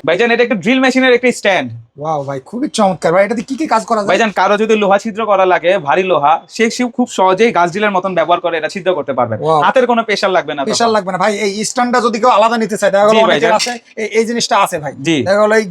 ভাইজান এটা একটা ড্রিল মেশিনের একটা স্ট্যান্ড। ওয়াও ভাই, খুবই চমৎকার ভাই। এটাতে কি কি কাজ করা যায়? ভাইজান কারো যদি লোহা ছিদ্র করা লাগে, ভারী লোহা, সে খুব সহজেই গাছ ড্রিলের মতন ব্যবহার করে এটা ছিদ্র করতে পারবে। Wow. হাতের কোনো প্রেশার লাগবে না, প্রেশার লাগবে না ভাই। এই স্ট্যান্ডটা যদি কেউ আলাদা নিতে চায়, দেখা গেল জি অনেকের ভাইজান। আছে এই জিনিসটা আছে ভাই, জি। দেখা গেল এই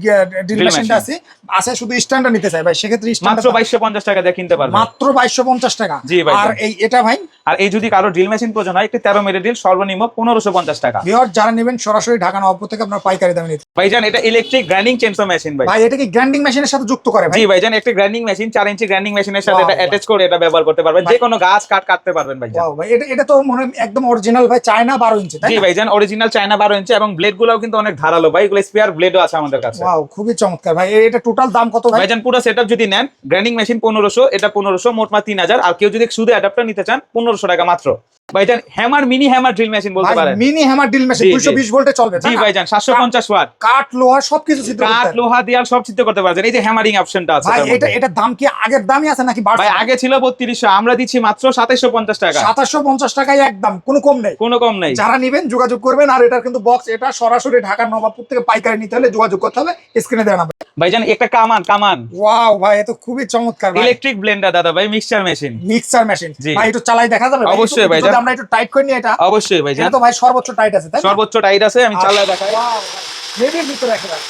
ড্রিল Drill মেশিনটা machine। আছে শুধু স্ট্যান্ডটা নিতে চায় ভাই, সেক্ষেত্রে মাত্র 2250 টাকা দিয়ে কিনতে পারবে। মাত্র 2250 টাকা। জি ভাইজান। আর এটা ভাই, আর এই যদি কারো ড্রিল মেশিন প্রয়োজন হয়, একটি 13 মিলি ড্রিল সর্বনিম্ন 1550 টাকা। ভিউয়ার যারা নেবেন সরাসরি ঢাকা নবাবপুর থেকে আপনার পাইকারি দামে নিতে। ভাইজান এটা ইলেকট্রিক গ্রাইন্ডিং চেনসো মেশিন ভাই। ভাই এটা কি গ্রাইন্ডিং মেশিনের সাথে যুক্ত করে ভাই? জি ভাইজান, একটা গ্রাইন্ডিং মেশিন 4 ইঞ্চি গ্রাইন্ডিং মেশিনের সাথে Wow, এটা অ্যাটাচ করে এটা ব্যবহার করতে পারবেন। ভাই। যে কোনো গাছ কাটতে পারবেন ভাইজান। ওয়াও ভাই, এটা তো মনে হয় একদম অরিজিনাল ভাই, চায়না 12 ইঞ্চি, তাই জি না? ভাইজান, অরিজিনাল চায়না 12 ইঞ্চি এবং ব্লেড গুলোও কিন্তু অনেক ধারালো ভাই। এগুলো স্পেয়ার ব্লেডও আছে আমাদের কাছে। ওয়াও, খুবই চমৎকার ভাই। এটা টোটাল দাম কত ভাই? ভাইজান পুরো সেটআপ যদি নেন, গ্রাইন্ডিং মেশিন 1500, এটা 1500, মোট 3000। আর কেউ যদি শুধু অ্যাডাপ্টার নিতে চান 1500 টাকা মাত্র। ভাইজান hammer, mini hammer drill machine বলতে পারেন। মিনি হ্যামার ড্রিল মেশিন জি, জি। 220 ভোল্টে চলবে, জি তাই না? ভাইজান, 750 ওয়াট। কাঠ লোহা সবকিছু ছিদ্র করতে কাঠ, পারবে। লোহা, দেয়াল সব ছিদ্র করতে পারবেন। এই যে হ্যামারিং অপশনটা আছে ভাই তার মধ্যে। এটা দাম কি আগের দামই আছে নাকি বাড়ছে? ভাই আগে ছিল 3200, আমরা দিচ্ছি মাত্র 2750 টাকা। 2750 টাকায় একদম, কোনো কম নেই। কোনো কম নেই। যারা নেবেন যোগাযোগ করবেন। আর এটার কিন্তু বক্স, এটা সরাসরি ঢাকার নবাবপুর থেকে পাইকারি নিতে হলে যোগাযোগ করতে হবে, স্ক্রিনে দেওয়া নাম্বার। ভাইজান একটা কামান ওয়াও ভাই, এ তো খুবই চমৎকার ভাই। ইলেকট্রিক ব্লেন্ডার দাদা ভাই, মিক্সচার মেশিন। মিক্সার মেশিন জি। ভাই, একটু চালাই দেখা যাবে? অবশ্যই ভাই, যদি আমরা একটু টাইট করে নিই এটা। অবশ্যই ভাইজান, এটা তো ভাই সর্বোচ্চ টাইট আছে, তাই না? সর্বোচ্চ টাইট আছে, আমি চালায় দেখাই। ওয়াও ভাই, হেভির ভিতরে একেবারে।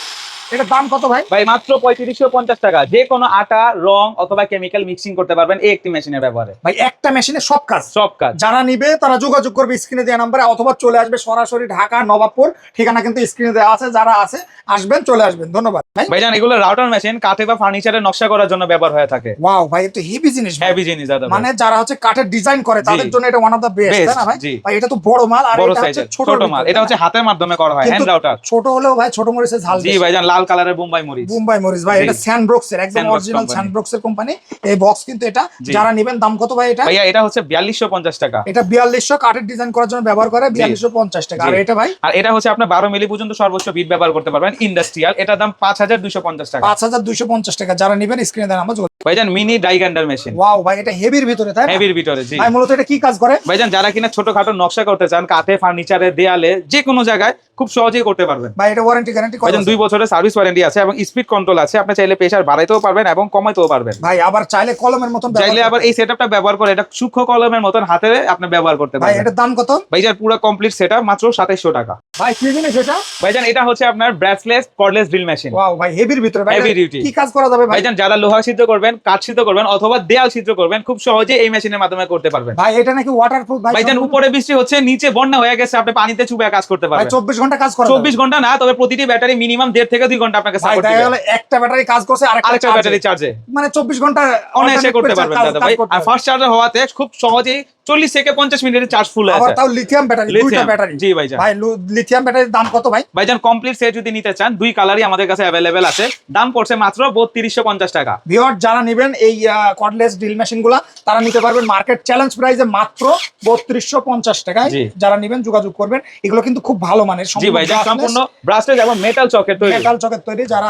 এটার দাম কত ভাই? ভাই মাত্র 3550 টাকা। যে কোনো আটা, রং অথবা কেমিক্যাল মিক্সিং করতে পারবেন এই একটি মেশিনের ব্যবহারে। ভাই একটা মেশিনে সব কাজ। সব কাজ। যারা নিবে তারা যোগাযোগ করবে স্ক্রিনে দেওয়া নাম্বারে, অথবা চলে আসবে সরাসরি ঢাকা নবাবপুর। ঠিকানা কিন্তু স্ক্রিনে দেওয়া আছে, যারা আছে আসবেন, চলে আসবেন। ধন্যবাদ ভাই। ভাইজান এগুলো রাউটার মেশিন কাঠে বা ফার্নিচারের নকশা করার জন্য ব্যবহার হয়ে থাকে। ওয়াও ভাই, এটা হেভি জিনিস ভাই। হেভি জিনিস দাদা ভাই। মানে যারা হচ্ছে কাঠের ডিজাইন করে তাদের জন্য এটা ওয়ান অফ দা বেস্ট, তাই না ভাই? জি। ভাই এটা তো বড় মাল, আর বড় এটা হচ্ছে সাইজের ছোট ছোট মাল। এটা হচ্ছে হাতের মাধ্যমে করা হয়, কিন্তু হ্যান্ড রাউটার। ছোট হলেও ভাই ছোট মরিচের ঝাল জি বেশি। ভাইজান, লাল কালারের বোম্বাই মরিচ। মুম্বাই মরিচ ভাই, জি। এটা স্যান্ডব্রক্স এর একদম স্যান্ডব্রক্স অরিজিনাল company। স্যান্ডব্রক্স এর কোম্পানি এই বক্স। কিন্তু এটা জি। যারা নেবেন, দাম কত ভাই এটা? ভাইয়া এটা হচ্ছে 4250 টাকা। এটা 4200, কাঠের ডিজাইন করার জন্য ব্যবহার করে 4250 টাকা। আর জি। এটা ভাই আর এটা হচ্ছে আপনার 12 মিলি পর্যন্ত সর্বোচ্চ বিট ব্যবহার করতে পারবেন, ইন্ডাস্ট্রিয়াল। এটার দাম 5250 টাকা। 5250 টাকা। যারা নেবেন স্ক্রিনে দেন, আমরা যোগাযোগ। ভাইজান mini die grinder machine. Wow ভাই, এটা হেভির ভিতরে, তাই না? হেভির ভিতরে। জি ভাই মূলত এটা কি কাজ করে? ভাইজান যারা কিনা ছোটখাটো নকশা করতে চান, কাঠে, ফার্নিচারে, দেয়ালে, যে কোনো জায়গায় খুব সহজেই করতে পারবেন। ভাই এটা ওয়ারেন্টি গ্যারান্টি কত? ভাইজান 2 বছরের সার্ভিস ওয়ারেন্টি আছে এবং স্পিড কন্ট্রোল আছে। আপনি চাইলে প্রেসার বাড়াইতেও পারবেন এবং কমাইতেও পারবেন। ভাই আবার চাইলে কলমের মতন চাইলে আবার এই সেটআপটা ব্যবহার করে এটা সূক্ষ্ম কলমের মতন হাতে আপনি ব্যবহার করতে ভাই পারবেন। এটার দাম কত? ভাইজান পুরো কমপ্লিট সেটআপ মাত্র 2700 টাকা। ভাই কি জিনিস এটা? ভাইজান এটা হচ্ছে আপনার brushless cordless drill machine. Wow ভাই, হেভির ভিতরে ভাই। Heavy duty। কি কাজ করা যাবে ভাই? ভাইজান যারা লোহা ছিদ্র করবেন, কাঠ ছিদ্র করবেন অথবা দেয়াল ছিদ্র করবেন, খুব সহজেই এই মেশিনের মাধ্যমে করতে পারবেন। ভাই এটা নাকি ওয়াটারপ্রুফ ভাই? ভাইজান উপরে বৃষ্টি হচ্ছে, নিচে বন্যা হয়ে গেছে, আপনি পানিতে চুবে কাজ করতে ভাই পারবেন। 24 ঘন্টা কাজ করা 24 ঘন্টা না, তবে প্রতিটি ব্যাটারি মিনিমাম 1.5 থেকে 2 ঘন্টা আপনাকে ভাই সাপোর্ট দেখা দিবে। গেল একটা ব্যাটারি কাজ করছে, আরেকটা ব্যাটারি চার্জে মানে 24 ঘন্টা অনায়াসে করতে alternate পারবেন কাজ দাদা ভাই। করতে আর পারবেন। ফাস্ট চার্জার হওয়াতে খুব সহজেই 40 থেকে 50 মিনিটের চার্জ ফুল আবার আছে। তাও লিথিয়াম ব্যাটারি, দুইটা লিথিয়াম। ব্যাটারি। জি ভাইজান। ভাই লিথিয়াম ব্যাটারির দাম কত ভাই? ভাইজান কমপ্লিট সেট যদি নিতে চান, 2 কালারই আমাদের কাছে अवेलेबल আছে। দাম পড়ছে মাত্র 3250 টাকা। ভিউয়ার যারা নেবেন এই কর্ডলেস ড্রিল মেশিন গুলা, তারা নিতে পারবেন মার্কেট চ্যালেঞ্জ প্রাইসে মাত্র 3250 টাকায়। জি। যারা নেবেন যোগাযোগ করবেন। এগুলো কিন্তু খুব ভালো মানের, জি ভাইজান, সম্পূর্ণ ব্রাশলেস এবং মেটাল চকের তৈরি। মেটাল চকের তৈরি। যারা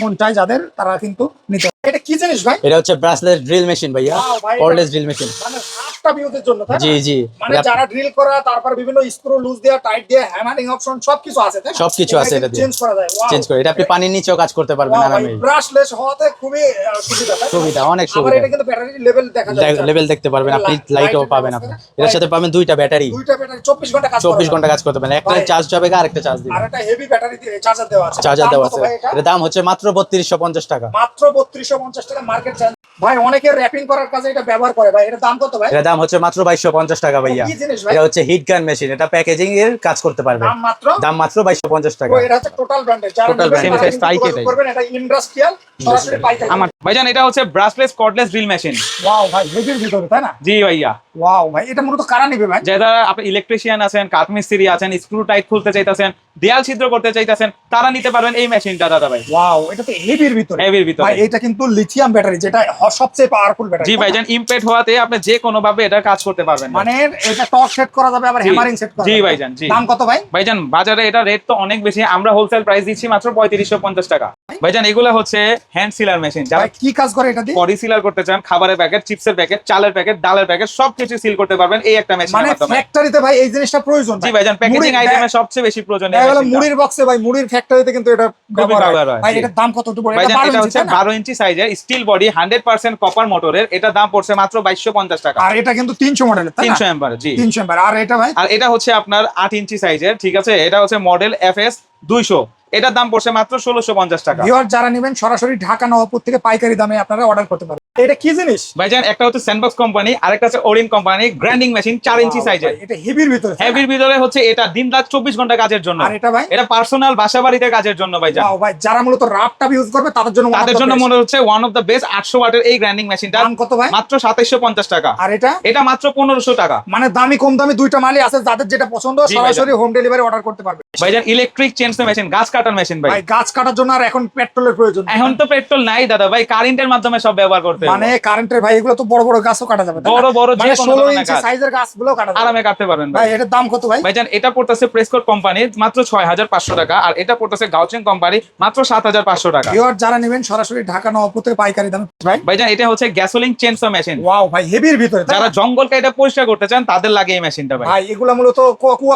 মন চায় যাদের, তারা কিন্তু নিতে পারে। এটা কি জিনিস ভাই? এটা হচ্ছে ব্রাশলেস ড্রিল মেশিন ভাইয়া, Wow, ভাই, কর্ডলেস ড্রিল মেশিন। মানে সাতটা ভিউজের জন্য, তাই না? জি জি, মানে যারা ড্রিল করা, তারপর বিভিন্ন স্ক্রু লুজ দেয়া, টাইট দেয়া, হ্যামারিং অপশন সবকিছু আছে, তাই না? সবকিছু আছে এটা দিয়ে। চেঞ্জ করা যায়। Wow. চেঞ্জ করে এটা আপনি পানির নিচেও কাজ করতে পারবেন Wow, ভাই, আরামে। ব্রাশলেস হওয়াতে খুবই সুবিধা, তাই না? সুবিধা, অনেক আবার সুবিধা। এটা কিন্তু ব্যাটারি লেভেল দেখা যায়। লেভেল দেখতে পারবেন আপনি, লাইট- লাইটও লাইটের পাবেন ব্যবস্থা। আপনি। এটার সাথে পাবেন 2টা ব্যাটারি, দুইটা ব্যাটারি 24 ঘন্টা কাজ করে। 24 ঘন্টা কাজ করতে পারবেন। একটা ভাই। চার্জ যাবে আর একটা চার্জ দিবেন। আর একটা হেভি ব্যাটারি চার্জার দেওয়া আছে। চার্জার দাম দেওয়া কত আছে। ভাই এটা? এর দাম হচ্ছে মাত্র 3250 টাকা। মাত্র 3250 টাকা মার্কেট চ্যালেঞ্জ। ভাই অনেকে র‍্যাপিং করার কাজে এটা ব্যবহার করে ভাই, এর দাম কত ভাই? এর দাম হচ্ছে মাত্র 2250 টাকা ভাইয়া। কি জিনিস ভাই? এটা হচ্ছে হিট গান মেশিন, এটা প্যাকেজিং এর কাজ করতে পারবে। দাম মাত্র দাম মাত্র 2250 টাকা। ও, এটা হচ্ছে টোটাল ব্র্যান্ডের। যারা Total নেবেন brand, তারা same size, কিন্তু তাই যোগাযোগ এটাই। করবেন। এটা ইন্ডাস্ট্রিয়াল, সরাসরি পাইকারি। আমার ভাইজান এটা হচ্ছে brushless cordless drill machine. Wow ভাই, হেভির ভিতরে, তাই না? জি ভাইয়া। ওয়াও ভাই, এটা মূলত কারা নেবে ভাই? যারা আপনি ইলেকট্রিশিয়ান আছেন, কাঠ মিস্ত্রি আছেন, স্ক্রু টাইট খুলতে চাইতেছেন, দেয়াল ছিদ্র করতে চাইতেছেন, তারা নিতে পারবেন এই মেশিনটা দাদা ভাই। ওয়াও, এটা তো হেভির ভিতরে। হেভির ভিতরে। ভাই এটা কিন্তু লিথিয়াম ব্যাটারি, যেটা সবচেয়ে পাওয়ারফুল ব্যাটারি। জি ভাইজান, ইমপ্যাক্ট হওয়াতে আপনি যে কোনো ভাবে এটা কাজ করতে পারবেন। মানে এটা টর্ক সেট করা যাবে, আবার জি। হ্যামারিং সেট করা জি যাবে। ভাইজান, জি। দাম কত ভাই? ভাইজান বাজারে এটা রেট তো অনেক বেশি, আমরা হোলসেল প্রাইস দিচ্ছি মাত্র 3550 টাকা। ভাইজান এগুলো হচ্ছে হ্যান্ড সিলার মেশিন, যারা ভাই কি কাজ করে এটা দিয়ে? বডি সিলার করতে চান, খাবারের প্যাকেট, চিপসের প্যাকেট, চালের প্যাকেট, ডালের প্যাকেট সবকিছু সিল করতে পারবেন এই একটা মেশিনের মানে মাধ্যমে। ফ্যাক্টরিতে ভাই এই জিনিসটা প্রয়োজন জি ভাইজান, প্যাকেজিং আইটেমে সবচেয়ে বেশি প্রয়োজন এই মেশিনটা। মুড়ির বক্সে ভাই, মুড়ির ফ্যাক্টরিতে কিন্তু এটা ব্যবহার ব্যবহার হয়। হয়, ভাই জি। এটার দাম কত একটু বলেন? ভাইজান এটা এটা 12 হচ্ছে ইঞ্চি, তাই না? 12 ইঞ্চি সাইজের স্টিল বডি 100% কপার মোটরের, এটা দাম পড়ছে মাত্র 2250 টাকা। আর এটা কিন্তু 300 মডেলের, তাই না? 300 এম্পার, জি। 300 এম্পার। আর এটা ভাই আর এটা হচ্ছে আপনার 8 ইঞ্চি সাইজের, ঠিক আছে, এটা হচ্ছে মডেল FS 200, এটার দাম পড়ছে মাত্র 1650 টাকা। ভিউয়ার যারা নেবেন সরাসরি ঢাকা নবাবপুর থেকে পাইকারি দামে আপনারা অর্ডার করতে পারেন। এটা কি জিনিস ভাইজান একটা হচ্ছে স্যান্ডবক্স কোম্পানি, আরেকটা হচ্ছে ওরিন কোম্পানি, গ্রাইন্ডিং মেশিন 4 ইঞ্চি সাইজের। এটা হেভির ভিতরে, তাই না? হেভির ভিতরে হচ্ছে এটা দিন রাত 24 ঘন্টা কাজের জন্য। আর এটা ভাই এটা পার্সোনাল বাসা বাড়িতে কাজের জন্য ভাইজান। ওয়াও ভাই, যারা মূলত রাফটাপ ইউজ করবে তাদের জন্য তাদের জন্য মনে হচ্ছে ওয়ান অফ দ্য বেস্ট 800 ওয়াটের এই গ্রাইন্ডিং মেশিনটা দাম কত ভাই? মাত্র 2750 টাকা। আর এটা এটা মাত্র 1500 টাকা। মানে দামি কম দামি দুইটা মালই আছে, যাদের যেটা পছন্দ জি সরাসরি হোম ডেলিভারি অর্ডার করতে পারবে। ভাইজান ইলেকট্রিক চেনসো মেশিন, গাছ কাটার মেশিন ভাই। ভাই গাছ কাটার জন্য আর এখন পেট্রোলের প্রয়োজন নেই। এখন তো পেট্রোল নাই দাদা ভাই, কারেন্টের মাধ্যমে সব ব্যবহার করতে হবে। মানে কারেন্টের ভাই এগুলো তো বড় বড় গাছও কাটা যাবে, তাই না? বড় বড় যে মানে কোনো 16 ধরনের ইঞ্চি গাছ সাইজের গাছগুলো কাটা যাবে। আরামে কাটতে পারবেন ভাই ভাই। এটার দাম কত ভাই? ভাইজান এটা পড়তেছে প্রেসকোট কোম্পানির মাত্র 6500 টাকা, আর এটা পড়তেছে গাউচিং কোম্পানি মাত্র 7500 টাকা। ভিউয়ার যারা নেবেন সরাসরি ঢাকা নবাবপুর থেকে পাইকারি দামে ভাই। ভাইজান এটা হচ্ছে গ্যাসোলিন চেনসো মেশিন, ওয়াও ভাই হেভির ভিতরে, তাই যারা না? জঙ্গলকে এটা পরিষ্কার করতে চান তাদের লাগে এই মেশিনটা ভাই। ভাই এগুলো মূলত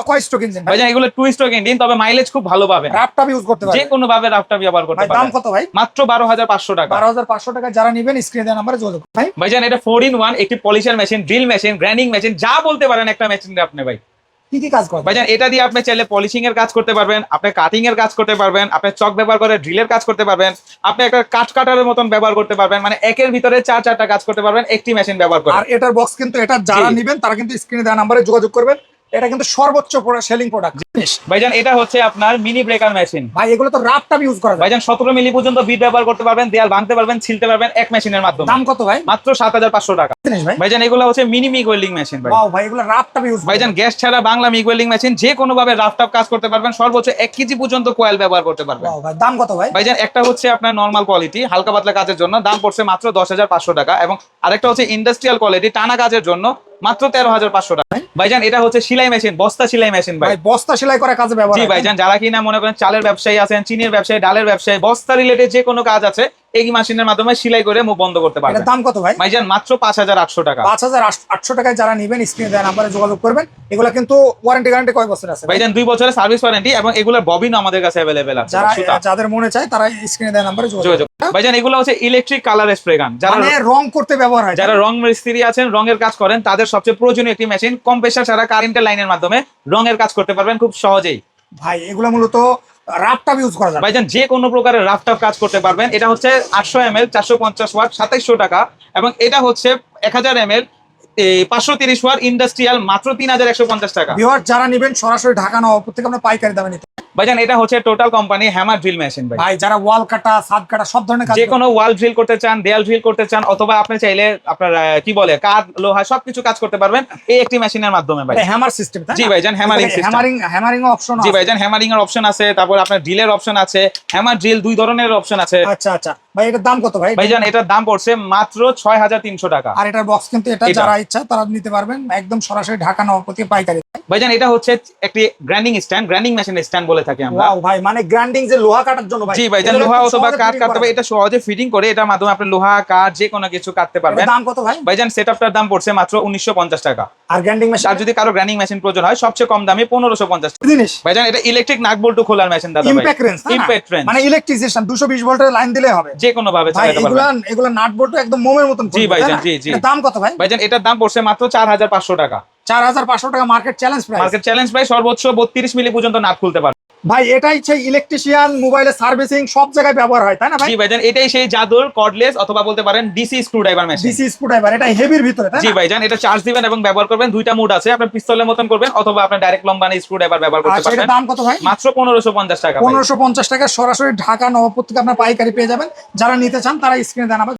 কয় স্ট্রোক ইঞ্জিন ভাই? ভাইজান এগুলো 2 স্ট্রোক ইঞ্জিন, তবে মাইলেজ খুব ভালো পাবেন, রাফটাপ ইউজ করতে যে পারবে। কোনো ভাবে রাফটা ব্যবহার করতে ভাই দাম পারবেন। কত ভাই? মাত্র 12500 টাকা। 12500 টাকা। যারা নেবেন স্ক্রিনে দেওয়া নম্বরে যোগাযোগ করুন। ভাই ভাইজান এটা 4-in-1 একটি polisher machine, drill machine, grinding machine, যা বলতে পারেন একটা মেশিন আপনি ভাই। কি কি কাজ করে ভাইজান এটা দিয়ে আপনি চাইলে পলিশিং এর কাজ করতে পারবেন, আপনি কাটিং এর কাজ করতে পারবেন, আপনি চক ব্যবহার করে ড্রিলের কাজ করতে পারবেন, আপনি একটা কাট কাটারের মতন ব্যবহার করতে পারবেন, মানে একের ভিতরে 4-4টা কাজ করতে পারবেন একটি মেশিন ব্যবহার করে। আর এটার বক্স কিন্তু এটা যারা জি। নেবেন তারা কিন্তু স্ক্রিনে দেওয়া নম্বরে যোগাযোগ করবেন। এটা কিন্তু সর্বোচ্চ সেলিং প্রোডাক্ট জিনিস। ভাইজান এটা হচ্ছে আপনার মিনি ব্রেকার মেশিন। ভাই এগুলো তো রাফটাপ ইউজ করা যায়। ভাইজান 17 মিলি পর্যন্ত বিট ব্যবহার করতে পারবেন, দেয়াল ভাঙতে পারবেন, ছিলতে পারবেন এক মেশিনের মাধ্যমে। দাম কত ভাই? মাত্র 7500 টাকা। জিনিস ভাই ভাইজান এগুলো হচ্ছে মিনি মিগ ওয়েল্ডিং মেশিন ভাই। ওয়াও ভাই এগুলো রাফটাপ ইউজ ভাইজান গ্যাস ছাড়া বাংলা মিগ ওয়েল্ডিং মেশিন, যে কোনো ভাবে রাফটাপ কাজ করতে পারবেন, সর্বোচ্চ 1 কেজি পর্যন্ত কয়েল ব্যবহার করতে পারবেন। ওয়াও ভাই দাম কত ভাই? ভাইজান একটা হচ্ছে আপনার নরমাল কোয়ালিটি হালকা পাতলা কাজের জন্য, দাম পড়ছে মাত্র 10500 টাকা, এবং আরেকটা হচ্ছে ইন্ডাস্ট্রিয়াল কোয়ালিটি টানা কাজের জন্য মাত্র 13500 টাকা। ভাইজান এটা হচ্ছে সেলাই মেশিন, বস্তা সেলাই মেশিন ভাই। ভাই বস্তা সেলাই করা কাজে ব্যবহার জি হয়, ভাইজান, যারা কিনা মনে করেন চালের ব্যবসায়ী আছেন, চিনির ব্যবসায়ী, ডালের ব্যবসায়ী, বস্তা রিলেটেড যে কোনো কাজ আছে এই মেশিনের মাধ্যমে সেলাই করে মুখ বন্ধ করতে পারবেন। এটার দাম কত ভাই? ভাইজান মাত্র 5800 টাকা। 5800 টাকায় যারা নেবেন স্ক্রিনে দেওয়া নম্বরে যোগাযোগ করবেন। এগুলো কিন্তু ওয়ারেন্টি গ্যারান্টি কয় বছর আছে ভাই? ভাইজান 2 বছরের সার্ভিস ওয়ারেন্টি, এবং এগুলোর ববিনও আমাদের কাছে अवेलेबल আছে। যারা সুতা। যাদের মনে চায় তারা স্ক্রিনে দেওয়া নম্বরে যোগাযোগ যোগাযোগ। ভাইজান এগুলো হচ্ছে ইলেকট্রিক কালার স্প্রে গান, যারা মানে রং করতে ব্যবহার হয়। যারা রং মিস্ত্রি আছেন, রঙের কাজ করেন, তাদের সবচেয়ে প্রয়োজনীয় একটি মেশিন, কম প্রেসার ছাড়া কারেন্টের লাইনের মাধ্যমে রঙের কাজ করতে পারবেন খুব সহজেই। ভাই এগুলো মূলত রাফটাপ ইউজ করা যায়। ভাইজান যে কোনো প্রকারের রাফটাপ কাজ করতে পারবেন। এটা হচ্ছে 800 ml 450 ওয়াট 2700 টাকা, এবং এটা হচ্ছে 1000 ml 530 ওয়াট ইন্ডাস্ট্রিয়াল মাত্র 3150 টাকা। ভিউয়ার যারা নেবেন সরাসরি ঢাকা নবাবপুর থেকে আমরা পাইকারি দামে নিতে। ভাইজান এটা হচ্ছে total company hammer drill machine ভাই। ভাই যারা ওয়াল কাটা, ছাদ কাটা সব ধরনের কাজ যে কোনো ওয়াল ড্রিল করতে চান, দেয়াল ড্রিল করতে চান, অথবা আপনি চাইলে আপনার কি বলে কাঠ, লোহা সবকিছু কাজ করতে পারবেন এই একটি মেশিনের মাধ্যমে ভাই। হ্যামার সিস্টেম, তাই না? জি ভাইজান, হ্যামারিং সিস্টেম। হ্যামারিং অপশন জি ভাইজান, হ্যামারিং এর অপশন আছে, তারপর আপনার ড্রিলের অপশন আছে, হ্যামার ড্রিল 2 ধরনের অপশন আছে। আচ্ছা আচ্ছা ভাই এটার দাম কত ভাই? ভাইজান এটার দাম পড়ছে মাত্র 6300 টাকা। আর এটার বক্স কিন্তু এটা এটা। যারা ইচ্ছা তারা নিতে পারবেন একদম সরাসরি ঢাকা নবাবপুর থেকে পাইকারি। ভাইজান এটা হচ্ছে একটি grinding stand, grinding machine stand বলে থাকি আমরা। ওয়াও ভাই মানে গ্রাইন্ডিং যে লোহা কাটার জন্য ভাই। জি ভাইজান, এগুলো লোহা খুব অথবা সহজে কাঠ fitting কাটতে করা হবে, যায়। এটা সহজে ফিটিং করে এটার মাধ্যমে আপনি লোহা কাঠ যে কোনো কিছু কাটতে পারবেন। এটার দাম কত ভাই? ভাইজান সেটআপটার দাম পড়ছে মাত্র 1950 টাকা। আর গ্রাইন্ডিং মেশিন আর যদি কারো গ্রাইন্ডিং মেশিন প্রয়োজন হয় সবচেয়ে কম দামে 1550 টাকা। জিনিস ভাইজান এটা ইলেকট্রিক নাট বল্টু খোলার মেশিন দাদা ভাই। ইমপ্যাক্ট রেঞ্জ, ইমপ্যাক্ট রেঞ্জ, মানে ইলেকট্রিসিয়েশন 220 ভোল্টের লাইন দিলে হবে। যে কোনো ভাবে ভাই চালাতে পারবেন। এগুলা নাট বোল্ট একদম মোমের মতন জি খুলবে, ভাইজান, তাই না? জি, জি। এটার দাম কত ভাই? ভাইজান এটার দাম পড়ছে মাত্র 4500 টাকা। 4500 টাকা market challenge price. Market challenge price, সর্বোচ্চ 32 মিলি পর্যন্ত নাট খুলতে পারবে। ভাই এটাই সেই ইলেকট্রিশিয়ান, মোবাইলের সার্ভিসিং সব জায়গায় ব্যবহার হয়, তাই না ভাই? জি ভাইজান এটাই সেই জাদুর কর্ডলেস অথবা বলতে পারেন DC screw driver machine. DC screwdriver, এটা হেভির ভিতরে, তাই জি না? ভাইজান এটা চার্জ দিবেন এবং ব্যবহার করবেন, দুইটা মুড আছে, আপনি পিস্তলের মতন করবেন অথবা আপনি ডাইরেক্ট লম্বা স্ক্রু ড্রাইভার ব্যবহার করতে আচ্ছা পারবেন। এটার দাম কত ভাই? মাত্র 1550 টাকা। 1550 টাকা সরাসরি ঢাকা নবাবপুর থেকে আপনার পাইকারি পেয়ে যাবেন। যারা নিতে চান তারা স্ক্রিনে দেন আবার